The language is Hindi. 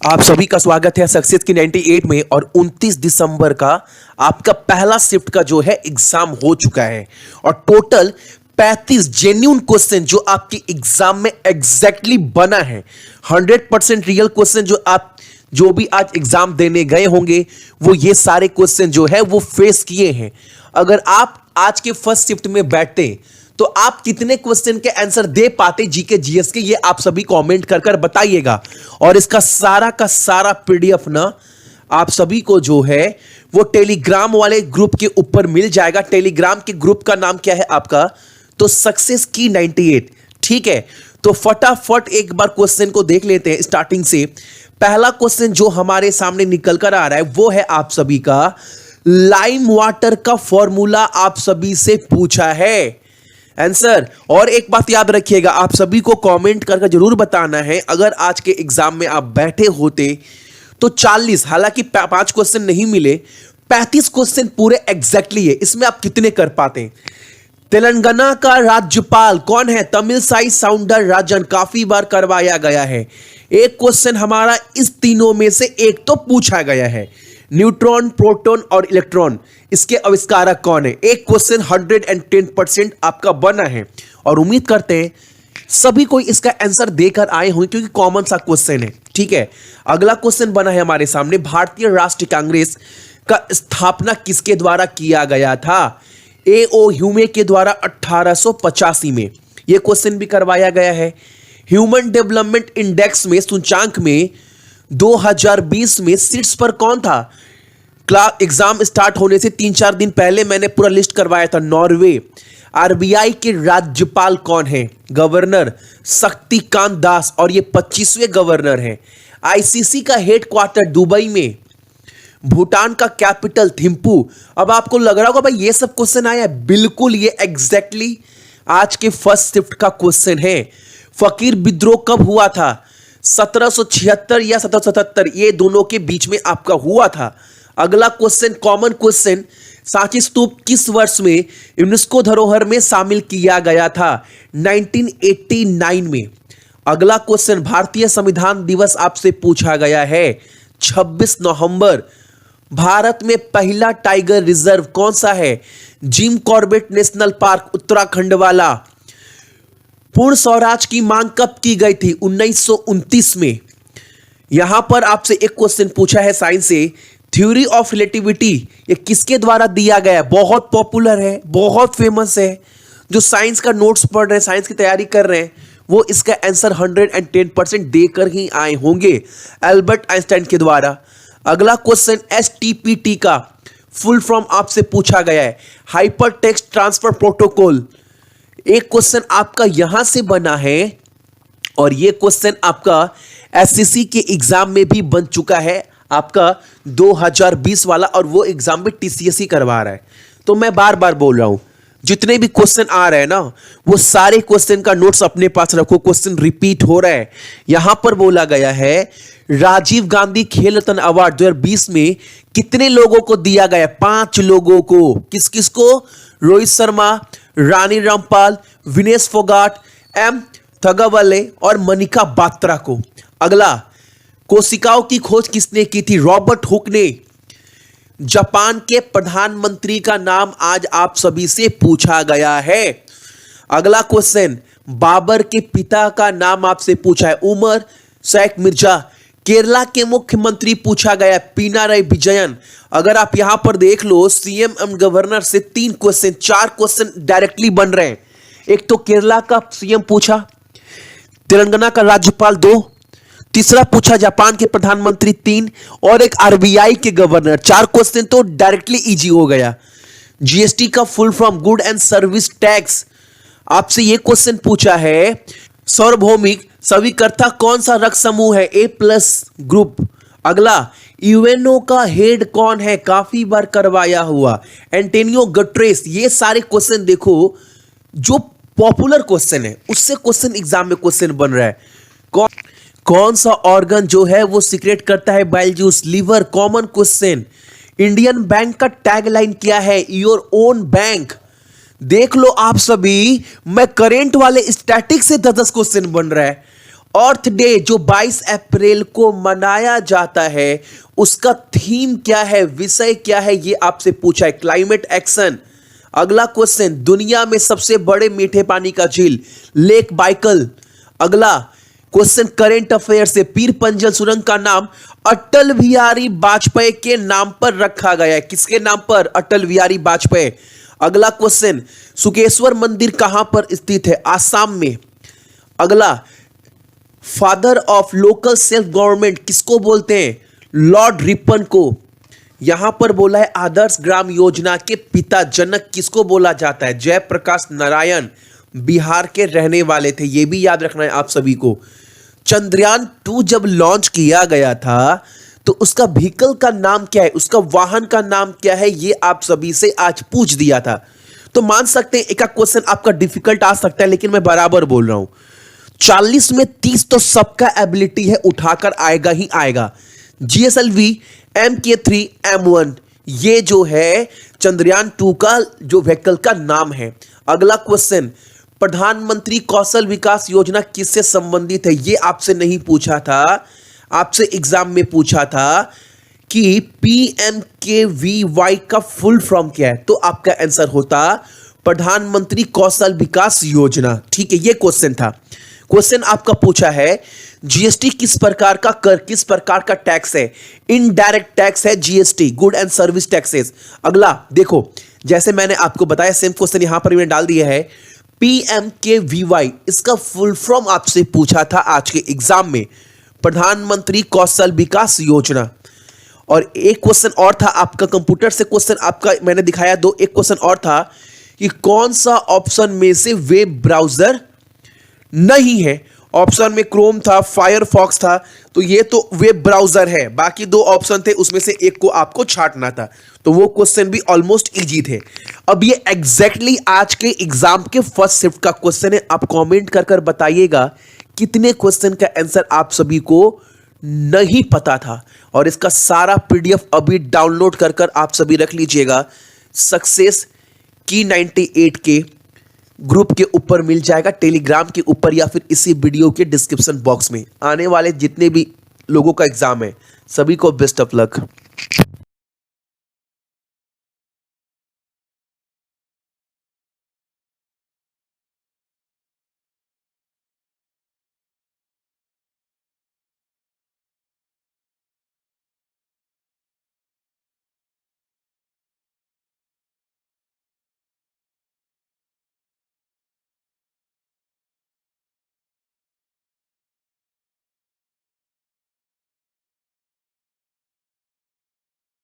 आप सभी का स्वागत है सक्सेस की 98 में। और 29 दिसंबर का आपका पहला शिफ्ट का जो है एग्जाम हो चुका है और टोटल 35 जेन्युइन क्वेश्चन जो आपके एग्जाम में एग्जैक्टली बना है। 100% रियल क्वेश्चन जो भी आज एग्जाम देने गए होंगे वो ये सारे क्वेश्चन जो है वो फेस किए हैं। अगर आप आज के फर्स्ट शिफ्ट में बैठते तो आप कितने क्वेश्चन के आंसर दे पाते जीके जीएस के, ये आप सभी कमेंट कर कर बताइएगा। और इसका सारा का सारा पीडीएफ ना आप सभी को जो है वो टेलीग्राम वाले ग्रुप के ऊपर मिल जाएगा। टेलीग्राम के ग्रुप का नाम क्या है आपका? तो सक्सेस की 98। ठीक है, तो फटाफट एक बार क्वेश्चन को देख लेते हैं स्टार्टिंग से। पहला क्वेश्चन जो हमारे सामने निकल कर आ रहा है वो है आप सभी का लाइम वाटर का फॉर्मूला आप सभी से पूछा है आंसर। और एक बात याद रखिएगा, आप सभी को कमेंट करके जरूर बताना है अगर आज के एग्जाम में आप बैठे होते तो 40, हालांकि 5 क्वेश्चन नहीं मिले, 35 क्वेश्चन पूरे एग्जैक्टली है। इसमें आप कितने कर पाते? तेलंगाना का राज्यपाल कौन है? तमिलसाई साउंदरराजन, काफी बार करवाया गया है। एक क्वेश्चन हमारा इस तीनों में से एक तो पूछा गया है। न्यूट्रॉन, प्रोटॉन और इलेक्ट्रॉन, इसके आविष्कारक कौन है? एक क्वेश्चन 110% आपका बना है और उम्मीद करते हैं सभी कोई इसका आंसर देकर आए होंगे क्योंकि कॉमन सा क्वेश्चन है। ठीक है, अगला क्वेश्चन बना है हमारे सामने, भारतीय राष्ट्रीय कांग्रेस का स्थापना किसके द्वारा किया गया था? ए.ओ. ह्यूमे के द्वारा 1885 में। यह क्वेश्चन भी करवाया गया है। ह्यूमन डेवलपमेंट इंडेक्स में सूचांक में 2020 में सीट्स पर कौन था? एग्जाम स्टार्ट होने से 3-4 दिन पहले मैंने पूरा लिस्ट करवाया था। नॉर्वे। आरबीआई के राज्यपाल कौन है? गवर्नर शक्तिकांत दास, और ये 25वें गवर्नर हैं। आईसीसी का हेडक्वार्टर दुबई में। भूटान का कैपिटल थिम्पू। अब आपको लग रहा होगा भाई ये सब क्वेश्चन आया है, बिल्कुल ये एग्जैक्टली आज के फर्स्ट शिफ्ट का क्वेश्चन है। फकीर विद्रोह कब हुआ था? 1776 या 1777, ये दोनों के बीच में आपका हुआ था। अगला क्वेश्चन कॉमन क्वेश्चन, सांची स्तूप किस वर्ष में यूनेस्को धरोहर में शामिल किया गया था? 1989 में। अगला क्वेश्चन भारतीय संविधान दिवस आपसे पूछा गया है 26 नवंबर। भारत में पहला टाइगर रिजर्व कौन सा है? Jim Corbett national park, Uttarakhand वाला। पूर्ण स्वराज की मांग कब की गई थी? 1929 में। यहां पर आपसे एक क्वेश्चन पूछा है साइंस से, थ्योरी ऑफ रिलेटिविटी ये किसके द्वारा दिया गया है? बहुत पॉपुलर है, बहुत फेमस है। जो साइंस का नोट्स पढ़ रहे हैं, साइंस की तैयारी कर रहे हैं, वो इसका आंसर 110% देकर ही आए होंगे, एल्बर्ट आइंस्टाइन के द्वारा। अगला क्वेश्चन एचटीपीटी का फुल फॉर्म आपसे पूछा गया है, हाइपर टेक्स्ट ट्रांसफर प्रोटोकॉल। एक क्वेश्चन आपका यहां से बना है और यह क्वेश्चन आपका एससीसी के एग्जाम में भी बन चुका है, आपका 2020 वाला, और वो एग्जाम में टीसीएस ही करवा रहा है। तो मैं बार बार बोल रहा हूं, जितने भी क्वेश्चन आ रहे हैं ना वो सारे क्वेश्चन का नोट्स अपने पास रखो, क्वेश्चन रिपीट हो रहा है। यहां पर बोला गया है राजीव गांधी खेल रत्न अवार्ड 2020 में कितने लोगों को दिया गया? 5 लोगों को। किस किस को? रोहित शर्मा, रानी रामपाल, विनेश फोगाट, एम थगवले और मनिका बात्रा को। अगला, कोशिकाओं की खोज किसने की थी? रॉबर्ट हुक ने। जापान के प्रधानमंत्री का नाम आज आप सभी से पूछा गया है। अगला क्वेश्चन, बाबर के पिता का नाम आपसे पूछा है, उमर शेख मिर्जा। केरला के मुख्यमंत्री पूछा गया, पिनाराई विजयन। अगर आप यहां पर देख लो सीएम एंड गवर्नर से 3 क्वेश्चन, 4 क्वेश्चन डायरेक्टली बन रहे हैं। एक तो केरला का सीएम पूछा, तेलंगाना का राज्यपाल 2, तीसरा पूछा जापान के प्रधानमंत्री 3, और एक आरबीआई के गवर्नर। 4 क्वेश्चन तो डायरेक्टली इजी हो गया। जीएसटी का full form good and service tax, आपसे यह क्वेश्चन पूछा है। सार्वभौमिक स्वीकर्ता कौन सा रक्त समूह है? A+ group. अगला, यूएनओ का हेड कौन है? काफी बार करवाया हुआ एंटोनियो गुटेरेस। ये सारे क्वेश्चन देखो जो पॉपुलर क्वेश्चन है, उससे क्वेश्चन एग्जाम में क्वेश्चन बन रहा है। कौन सा ऑर्गन जो है वो सीक्रेट करता है bile juice? Liver. Common question. Indian Bank का टैगलाइन क्या है? Your own bank. देख लो आप सभी, मैं करेंट वाले स्टैटिक से 10 क्वेश्चन बन रहा है अर्थ डे जो 22 अप्रैल को मनाया जाता है उसका थीम क्या है, विषय क्या है, ये आपसे पूछा है। Climate action. अगला क्वेश्चन, दुनिया में सबसे बड़े मीठे पानी का झील लेक बाइकल। अगला क्वेश्चन करेंट अफेयर से, पीर पंजल सुरंग का नाम अटल बिहारी वाजपेयी के नाम पर रखा गया है। किसके नाम पर? अटल बिहारी वाजपेयी। अगला क्वेश्चन, सुकेश्वर मंदिर कहां पर स्थित है? आसाम में। अगला, father of local self government किसको बोलते हैं? लॉर्ड रिपन को। यहां पर बोला है आदर्श ग्राम योजना के पिता जनक किसको बोला जाता है? जयप्रकाश नारायण, बिहार के रहने वाले थे, यह भी याद रखना है आप सभी को। चंद्रयान 2 जब लॉन्च किया गया था तो उसका व्हीकल का नाम क्या है, उसका वाहन का नाम क्या है, यह आप सभी से आज पूछ दिया था। तो मान सकते हैं एक क्वेश्चन आपका डिफिकल्ट आ सकता है, लेकिन मैं बराबर बोल रहा हूं 40 में 30 तो सबका एबिलिटी है, उठाकर आएगा ही आएगा। GSLV MK3 M1 ये जो है चंद्रयान 2 का जो व्हीकल का नाम है। अगला क्वेश्चन, प्रधानमंत्री कौशल विकास योजना किससे संबंधित है? ये आपसे नहीं पूछा था, आपसे एग्जाम में पूछा था कि PMKVY का फुल फॉर्म क्या है, तो आपका आंसर होता प्रधानमंत्री कौशल विकास योजना। ठीक है, ये क्वेश्चन था। क्वेश्चन आपका पूछा है जीएसटी किस प्रकार का कर, किस प्रकार का टैक्स है? इनडायरेक्ट टैक्स है GST, good and service taxes. अगला देखो, जैसे मैंने आपको बताया सेम क्वेश्चन यहां पर मैंने डाल दिया है। PMKVY इसका फुल फॉर्म आपसे पूछा था आज के एग्जाम में, प्रधानमंत्री कौशल विकास योजना। और एक क्वेश्चन और था आपका कंप्यूटर से, क्वेश्चन आपका मैंने दिखाया दो। एक क्वेश्चन और था कि कौन सा ऑप्शन में से वेब ब्राउजर नहीं है? ऑप्शन में क्रोम था, फायरफॉक्स था, तो ये तो वेब ब्राउजर है। बाकी दो ऑप्शन थे, उसमें से एक को आपको छांटना था, तो वो क्वेश्चन भी ऑलमोस्ट इजी थे। अब ये एग्जैक्टली आज के एग्जाम के फर्स्ट शिफ्ट का क्वेश्चन है। आप कमेंट कर कर बताइएगा कितने क्वेश्चन का आंसर आप सभी को नहीं पता था। और इसका सारा पीडीएफ अभी डाउनलोड कर कर आप सभी रख लीजिएगा। सक्सेस की 98 के ग्रुप के ऊपर मिल जाएगा, टेलीग्राम के ऊपर, या फिर इसी वीडियो के डिस्क्रिप्शन बॉक्स में। आने वाले जितने भी लोगों का एग्जाम है सभी को बेस्ट ऑफ लक।